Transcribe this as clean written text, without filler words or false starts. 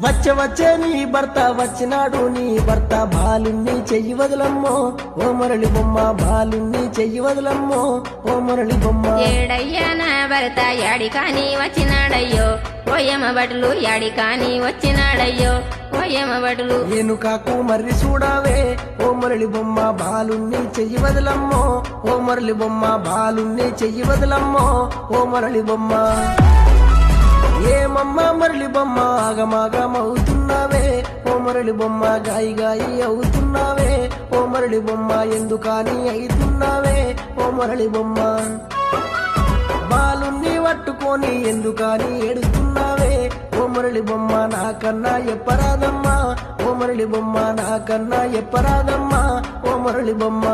వచ్చే నీ భర్త వచ్చినాడు నీ భర్త బాలుణ్ణి చెయ్యి వదలమ్మో ఓ మురళి బొమ్మ బాలుణ్ణి చెయ్యి వదలమ్మో ఓ మురళి బొమ్మ ఏడయ్యా నా భర్త యాడి కాని వచ్చినాడయ్యో ఓయమ బటులు యాడి కాని వచ్చినాడయ్యో ఓయమ బటులు ఏనుకాకు మర్రి చూడావే ఓ మురళి బొమ్మ బాలుణ్ణి చెయ్యి వదలమ్మో ఓ మురళి బొమ్మ బాలుణ్ణి చెయ్యి వదలమ్మో ఓ మురళి బొమ్మ ఏమమ్మ మురళి బొమ్మ ఆగమాగమవుతున్నావే ఓ మురళి బొమ్మ గాయి గాయి అవుతున్నావే ఓ మురళి బొమ్మ ఎందుకని అవుతున్నావే ఓ మురళి బొమ్మ బాలుణ్ణి పట్టుకొని ఎందుకని ఏడుస్తున్నావే ఓ మురళి బొమ్మ నాకన్నా ఎప్పరాదమ్మా ఓ మురళి బొమ్మ నాకన్నా ఎప్పరాదమ్మా ఓ మురళి బొమ్మ